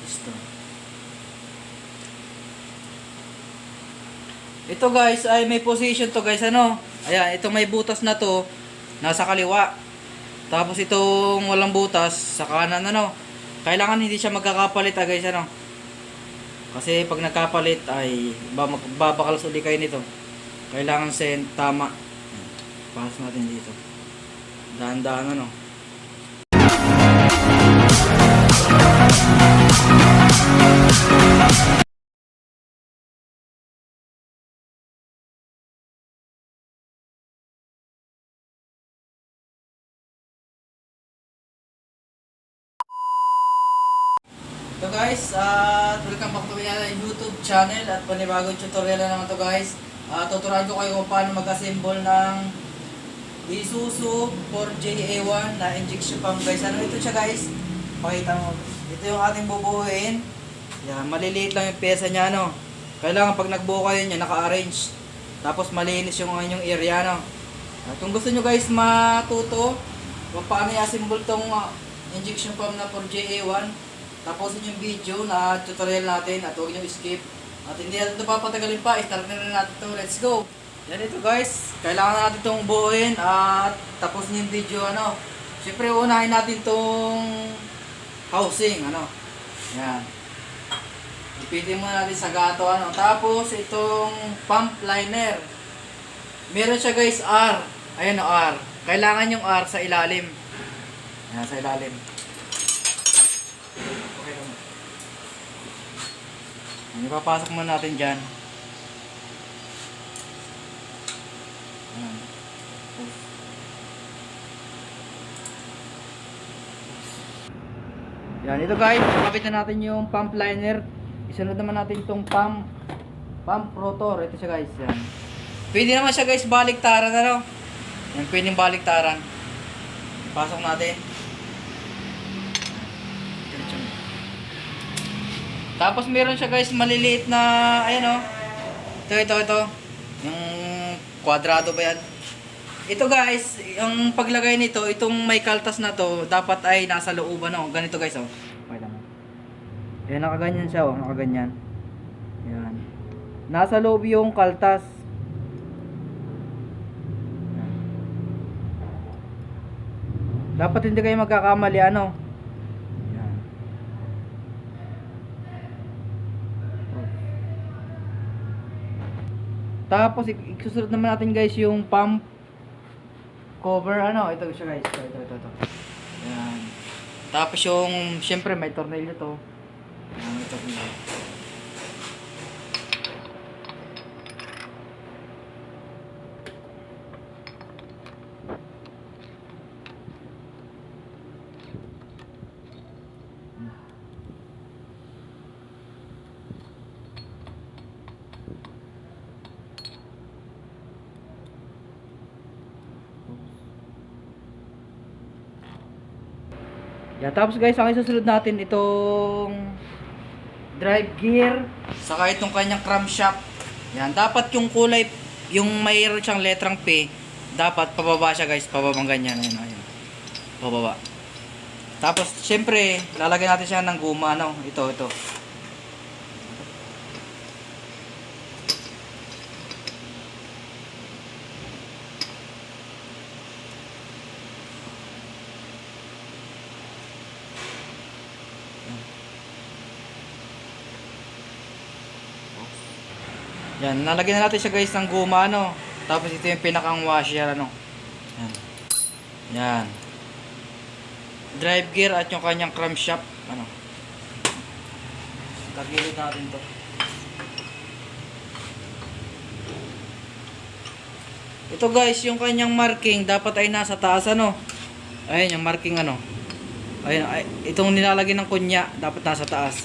piston. Ito guys ay may position to guys, ano. Ayan, itong may butas na to nasa kaliwa. Tapos itong walang butas sa kanan, ano. Kailangan hindi siya magkakapalit guys, ano. Kasi pag nagkapalit ay magbabakalas uli kayo nito. Kailangan tama. Pasok natin dito. Dahan-dahan, ano. So guys, welcome back to my YouTube channel at panibagong tutorial na naman to guys. Tuturuan ko kayo kung paano mag-assemble ng Isuzu 4JA1 na injection pump guys. Ano ito siya guys? Pakita mo. Ito yung ating bubuuin. Yan, maliliit lang yung pyesa niya, no. Kailangan pag nagbuo kayo niya, naka-arrange. Tapos malinis yung inyong area, no. At kung gusto nyo guys matuto kung paano i-assemble tong injection pump na 4JA1, tapusin yung video na tutorial natin at huwag nyo skip. At hindi natin ito papatagalin pa, start na rin natin ito. Let's go! Yan ito guys, kailangan natin itong buuin at tapusin yung video, ano. Siyempre unahin natin itong housing, ano. Yan. Ipitin muna natin sa gato, ano. Tapos itong pump liner. Meron siya guys R. Ayan o R. Kailangan yung R sa ilalim. Yan, sa ilalim. Ipapasok muna natin dyan. Yan, ito guys, kapit na natin yung pump liner. Isunod naman natin itong pump rotor. Ito siya guys. Yan. Pwede naman siya guys baliktaran, ano? Yan, pwedeng baliktaran. Pasok natin. Tapos meron siya guys maliliit na, ayan o. Ito. Yung kwadrado ba yan? Ito guys, yung paglagay nito, itong may kaltas na to, dapat ay nasa looban o. Ganito guys o. Pakita mo. Ayan, nakaganyan siya o. Nakaganyan. Ayan. Nasa loob yung kaltas. Ayan. Dapat hindi kayo magkakamali, ano. Tapos isusunod naman natin guys yung pump cover, ano, ito siya guys. Ito. Ayan. Tapos yung, syempre may tornilyo to. Ayan, may tornilyo. Yan, tapos guys, ang isusunod natin itong drive gear, saka itong kanyang crankshaft. Yan, dapat yung kulay, yung mayroon siyang letrang P, dapat pababa siya guys, pababang ganyan. Ayun. Pababa. Tapos, syempre, lalagyan natin siya ng guma, ano, ito. Yan, nalagyan na natin siya guys ng guma, ano. Tapos ito yung pinakang washer, ano. Yan. Drive gear at yung kanyang crankshaft, ano. Tagilid natin to. Ito guys, yung kanyang marking dapat ay nasa taas, ano. Ayun yung marking, ano. Ayun, itong nilalagay ng kunya dapat nasa taas.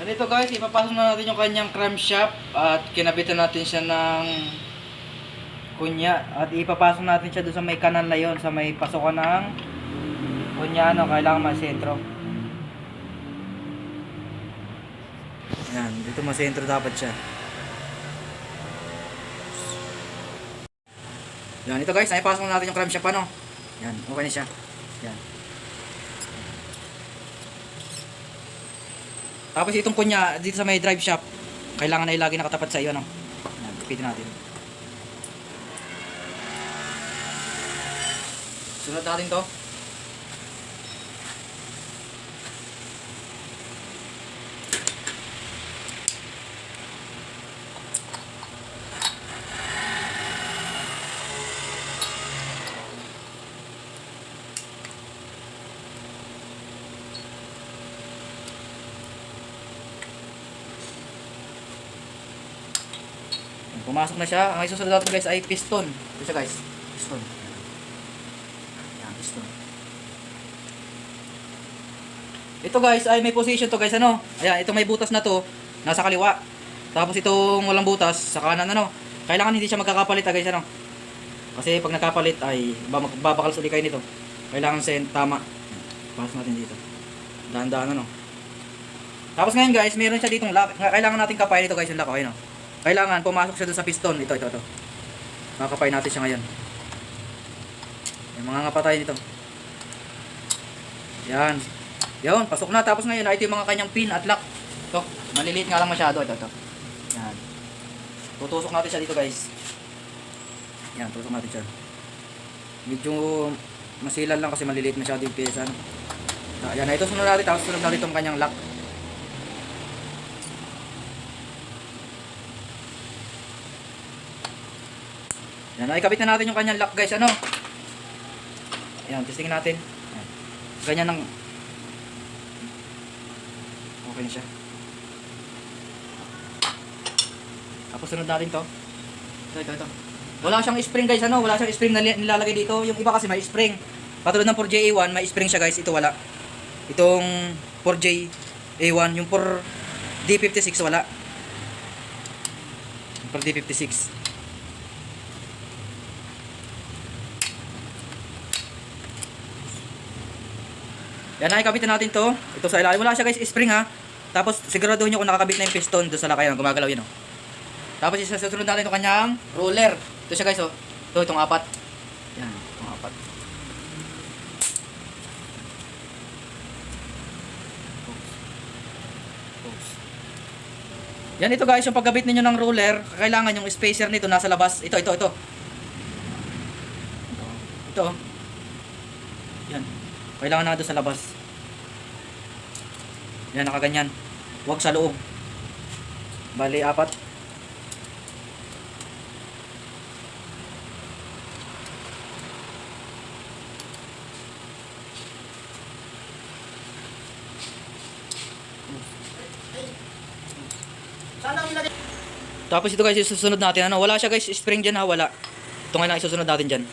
Dito guys, ipapasok na natin yung kanyang crankshaft at kinabitan natin siya ng kunya at ipapasok natin siya doon sa may kanan na yon, sa may pasokan ng kunya, ano, kailangan masentro. Yan, dito masentro dapat siya. Yan, ito guys, ipapasok na natin yung crankshaft, ano. Yan, okay na siya. Yan. Tapos itong kunya, dito sa may drive shaft, kailangan ay lagi nakatapat sa iyo, ano. Yan, ipitin natin. Sunod natin to. Pumasok na siya. Ang isusunod natin guys ay piston. Ito siya guys. Piston. Yan, piston. Ito guys ay may position to guys, ano. Ayan, ito may butas na to. Nasa kaliwa. Tapos itong walang butas sa kanan, ano. Kailangan hindi siya magkakapalit guys, ano. Kasi pag nagkapalit ay magbabakals ulit kayo nito. Kailangan tama. Pasok natin dito. Dahan-dahan, ano. Tapos ngayon guys, meron siya ditong lock. Kailangan natin kapain ito guys, yung lock. Okay, no. Kailangan pumasok siya dun sa piston. Ito. Makakapay natin siya ngayon. Yung mga ngapatay nito. Yan. Yan, pasok na. Tapos ngayon, ito yung mga kanyang pin at lock. Ito, maliliit nga lang masyado. Ito. Yan. Tutusok natin siya dito guys. Yan, tusok natin siya. Medyo masilan lang kasi maliliit masyado yung pyesa. Yan, ito sunod natin. Tapos sunod natin itong kanyang lock. Yan, ikabit na natin yung kanyang lock guys, ano. Ayan, testingin natin. Ayan. Ganyan ng okay na siya. Tapos sunod natin to. Ito. Wala siyang spring guys, ano. Wala siyang spring na nilalagay dito. Yung iba kasi may spring. Patulad ng 4JA1, may spring siya guys. Ito wala. Itong 4JA1, yung 4D56 wala. Yung 4D56. Yan, nakikabit na natin to. Ito sa ilalim. Wala siya guys, spring ha. Tapos siguraduhin nyo kung nakakabit na yung piston doon sa lakay. Gumagalaw yun, oh. Tapos isasunod natin itong kanyang roller. Ito siya guys, oh. Itong apat. Yan, itong apat. Yan, ito guys, yung pagkabit ninyo ng roller, kailangan yung spacer nito nasa labas. Ito. Ito. Yan. Kailangan na doon sa labas. Yan, nakaganyan. Huwag sa loob. Bali, 4. Tapos ito guys, isusunod natin. Ano, wala siya guys, spring dyan ha, wala. Ito nga lang isusunod natin dyan.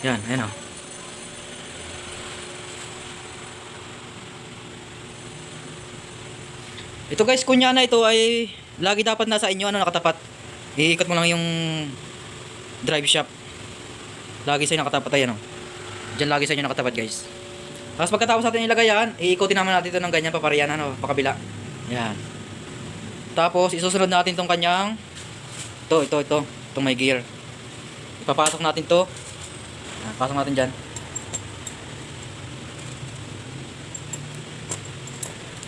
Yan, ayan o. Ito guys, kunyana ito ay lagi dapat nasa inyo, ano, nakatapat. Iikot mo lang yung drive shaft. Lagi sa'yo nakatapat, ayan o. Diyan lagi sa inyo nakatapat guys. Tapos pagkatapos natin ilagay yan, iikotin naman natin ito ng ganyan paparian, ano, pakabila. Yan. Tapos isusunod natin tong kanyang itong may gear. Ipapasok natin to. Yan, pasok natin dyan.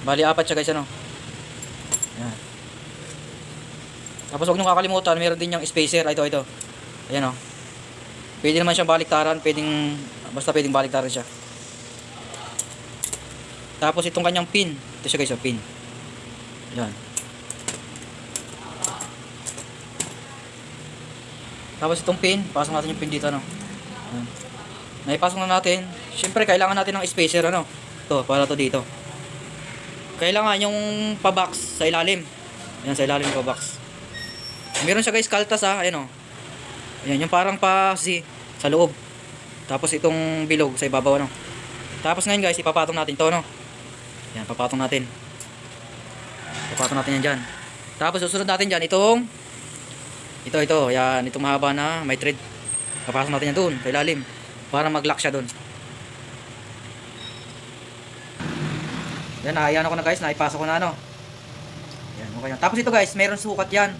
Bali 4 siya guys, ano. Yan. Tapos huwag nyo kakalimutan, meron din yung spacer. Ito. Ayan o. Pwede naman siyang baliktaran, basta pwedeng baliktaran siya. Tapos itong kanyang pin. Ito siya guys, pin. Yan. Tapos itong pin, pasok natin yung pin dito, ano. Yan. Naipasok na natin. Siyempre kailangan natin ng spacer, ano. Ito, para to dito. Kailangan yung pa-box sa ilalim. Ayan, sa ilalim yung pa-box. Meron siya guys, kaltas ha. Ayan o. Ayan, yung parang pa-Z sa loob. Tapos itong bilog sa ibabaw, ano. Tapos ngayon guys, ipapatong natin to, no. Ayan, papatong natin. Papatong natin yan dyan. Tapos susunod natin dyan, ito. Ayan, itong mahaba na may thread. Papasok natin yan doon, sa ilalim. Para mag-lock siya doon. Yan, ayan ako na guys, naipasok ko na, ano. Yan, okay na. Tapos ito guys, meron sukat yan.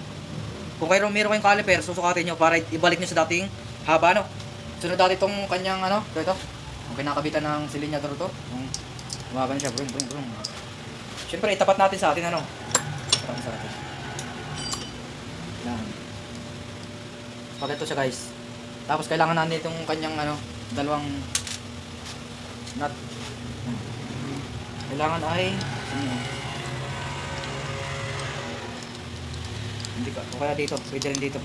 Kung meron kayong caliper, susukatin nyo para ibalik nyo sa dating haba, no. Sunod natin itong kanyang, ano, ito. Yung kinakabitan ng silinyador to. Yung umaba na siya, brum. Siyempre, itapat natin sa atin, ano? Itapat sa atin. Yan. Pag ito siya, guys. Tapos, kailangan natin itong kanyang, ano, dalawang nut. Kailangan ay, hindi ka, o kaya dito, pwede rin dito.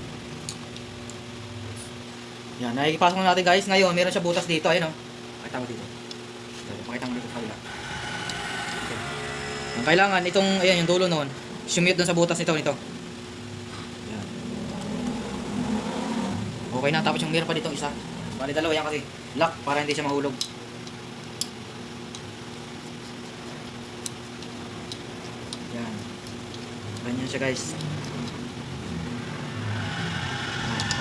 Yan, nakikipasok na natin, guys. Ngayon, meron siya butas dito, ayun, o. Pakita mo dito. Pakita mo dito sa kabila. Ang kailangan itong ayan yung dulo noon, sumiyot doon sa butas nito. Ayan. Okay na, tapos yung meron pa dito isa. Bali dalawa yan kasi lock para hindi siya mahulog. Yan. Ganyan siya, guys.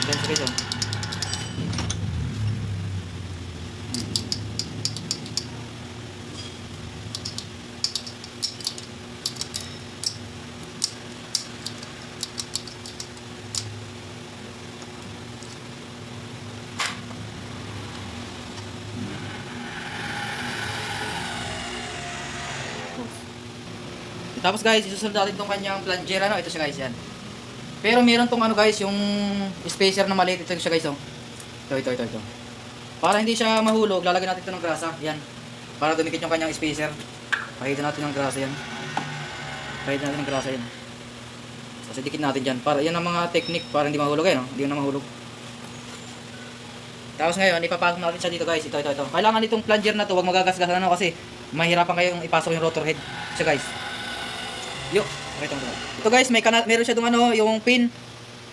Ganyan siya, guys, oh. Tapos guys, isusunod natin itong kanyang plunger, ano, ito siya, guys, yan. Pero meron tong ano, guys, yung spacer na maliit, ito siya, guys, oh. Ito. Para hindi siya mahulog, lalagyan natin ito ng grasa, yan. Para dumikit yung kanyang spacer. Pakita natin ng grasa yan. Kasi dikit natin dyan. Para, yan ang mga technique para hindi mahulog, no? Hindi na mahulog. Tapos ngayon, ipapasok natin siya dito, guys. Ito. Kailangan itong plunger na to, huwag magagasgasan, ano, kasi mahirapan kayong ipasok yung rotor head. Siya, guys. Ito, guys, meron siya dong ano, yung pin.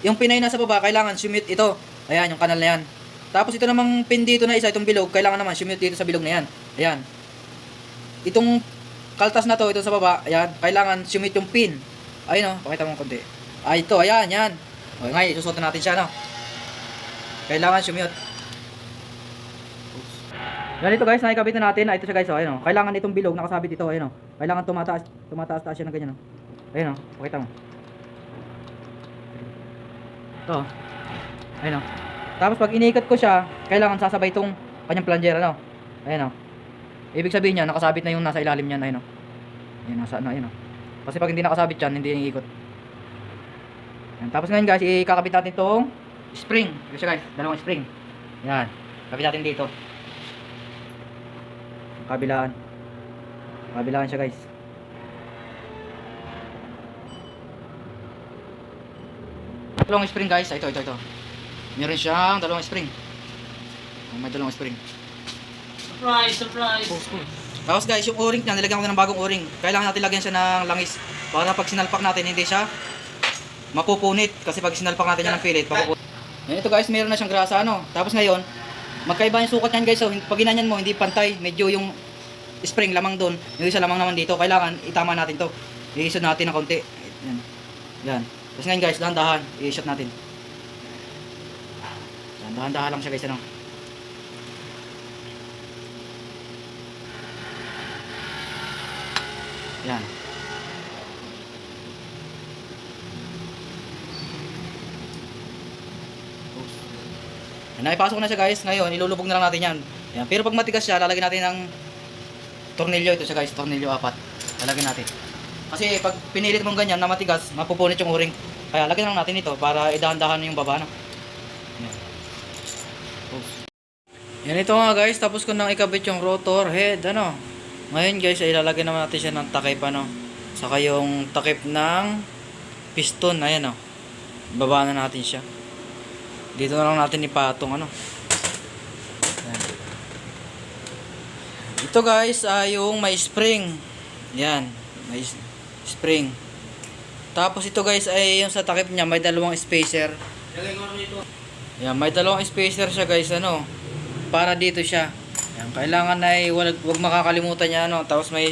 Yung pin ay nasa baba, kailangan sumit ito. Ayan, yung kanal na yan. Tapos ito namang pin dito na isa, itong bilog, kailangan naman sumit dito sa bilog na yan. Ayan. Itong kaltas na to, ito sa baba, ayan, kailangan sumit yung pin. Ayun, pakita mo konti. Ito, ayan, yan. Okay, ngayon, isusuot natin siya, no. Kailangan sumit. Ganito, guys, nakikabit na natin. Ito siya, guys, oh, ayun, oh. Kailangan itong bilog nakasabit ito, ayun, oh. Kailangan tumataas siya ng ganyan, oh. Ayun, oh, pakita mo. Ito. Ayun, oh. Tapos pag iniikot ko siya, kailangan sasabay itong kanyang plunger, ano. Ayun, oh. Ibig sabihin niya, nakasabit na yung nasa ilalim niyan, ayun, oh. Ayun, nasa ano, ayun, oh. Kasi pag hindi nakasabit yan, hindi iniikot. Ayun. Tapos ngayon, guys, ikakabit natin itong spring. Ito siya, guys, dalawang spring. Yan. Kabit natin dito. Kabilaan siya, guys. Dalawang spring, guys. Ito. Meron siyang dalawang spring. May dalawang spring. Surprise. Tapos, guys, yung o-ring niya, nilagyan ko ng bagong o-ring. Kailangan natin lagyan siya ng langis para pag sinalpak natin, hindi siya mapupunit. Kasi pag sinalpak natin yan ng pilit, mapupunit. Yan, ito, guys, meron na siyang grasa, ano. Tapos ngayon, magkaiba yung sukat niyan, guys. So, pag ginanyan mo, hindi pantay. Medyo yung spring lamang doon. Yung isa lamang naman dito. Kailangan itama natin to. I-shot natin ng konti. Yan. Tapos ngayon, guys, dahan-dahan. I-shot natin. Dahan-dahan lang siya, guys, ano. Yan. Naipasok na siya, guys. Ngayon, ilulubog na lang natin yan. Yan. Pero pag matigas siya, lalagyan natin ng tornilyo. Ito siya, guys, tornilyo 4. Lalagyan natin. Kasi pag pinilit mong ganyan na matigas, mapupunit yung o-ring. Kaya lagyan lang natin ito para idahan-dahan yung baba, no? Yan. Yan, ito nga, guys. Tapos ko nang ikabit yung rotor head, ano. Ngayon, guys, ay ilalagyan naman natin siya ng takip, ano. Saka yung takip ng piston, ayan, oh. Baba na natin siya. Dito na lang natin ipatong, ano. Yan. Ito, guys, ay yung may spring. Yan, may spring. Tapos ito, guys, ay yung sa takip niya, may dalawang spacer. Yan, may dalawang spacer siya, guys, ano. Para dito siya. Yan, kailangan ay wag makakalimutan niya, ano. Tapos may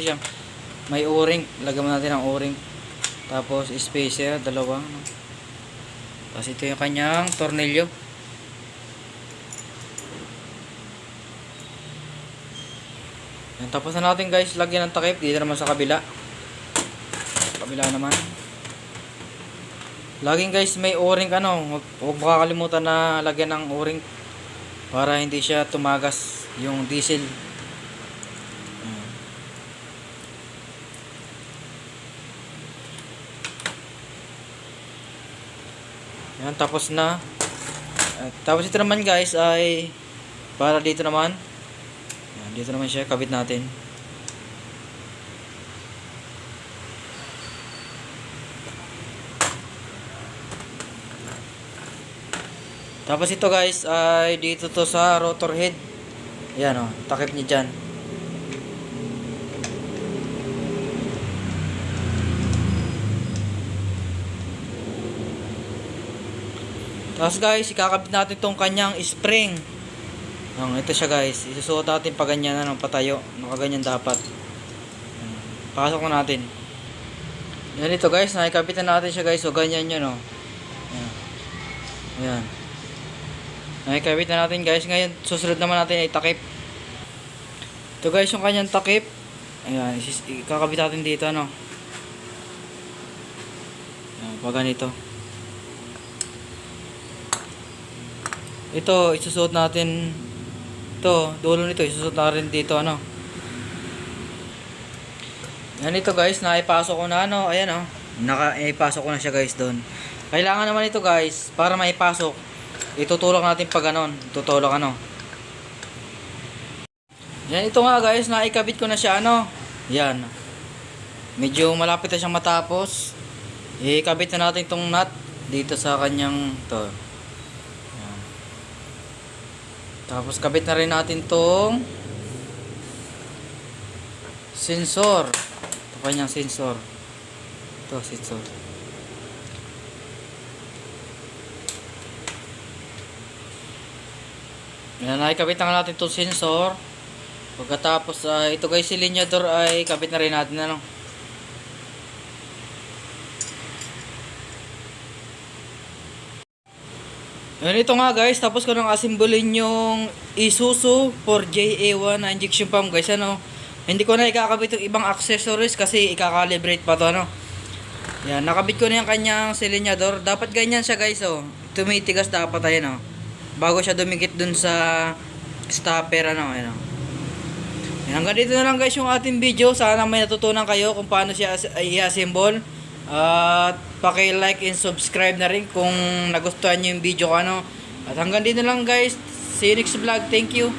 o-ring. Lagyan natin ang o-ring. Tapos spacer, dalawa, ano. Tapos ito yung kanyang tornilyo. Yan, tapos na natin, guys, lagyan ng takip. Dito naman sa kabila. Kabila naman. Laging, guys, may o-ring, ano. Huwag makakalimutan na lagyan ng o-ring para hindi siya tumagas yung diesel. Yan, tapos na. Tapos ito naman guys ay para dito naman. Yan, dito naman siya, kabit natin. Tapos ito guys ay dito to sa rotor head. Yan o, takip niya dyan. Tapos guys, ikakabit natin itong kanyang spring. Ito siya guys. Isusuot natin pa ganyan, patayo. Nakaganyan dapat. Pasok na natin. Yan ito guys, nakikabit na natin siya guys. So ganyan yun o. Ayan. Nakikabit na natin guys. Ngayon, susunod naman natin ay takip. Ito guys, yung kanyang takip. Ayan, ikakabit natin dito ano. Ayan, pag ganito. Ito, isusuot natin. Ito, dulo nito, isusuot natin dito ano. Yan ito guys, naipasok ko na ano. Ayan o, naipasok ko na siya guys doon. Kailangan naman ito guys, para maipasok, itutulak natin pa ganon. Tutulak ano. Yan ito nga guys, naikabit ko na siya ano. Yan. Medyo malapit na siyang matapos. Ikabit na natin itong nut dito sa kanyang to. Yan. Tapos kabit na rin natin itong sensor. Ito kanyang sensor. Ito sensor. Yan, nakikabit na natin itong sensor. Pagkatapos, ito guys, si linyador ay kabit na rin natin ano. Yan, ito nga guys, tapos ko nang asimbolin yung Isuzu 4JA1 na injection pump guys ano. Hindi ko na ikakabit yung ibang accessories kasi ikakalibrate pa to ano. Yan, nakabit ko na yung kanyang silinyador. Dapat ganyan siya guys oh. Tumitigas dapat ayan oh. Bago siya dumikit dun sa stopper ano. Ayan, oh. Yan, hanggang dito na lang guys yung ating video. Sana may natutunan kayo kung paano siya i-assemble. At paki-like and subscribe na rin kung nagustuhan nyo yung video ko ano. At hanggang dito lang guys. See you next vlog. Thank you.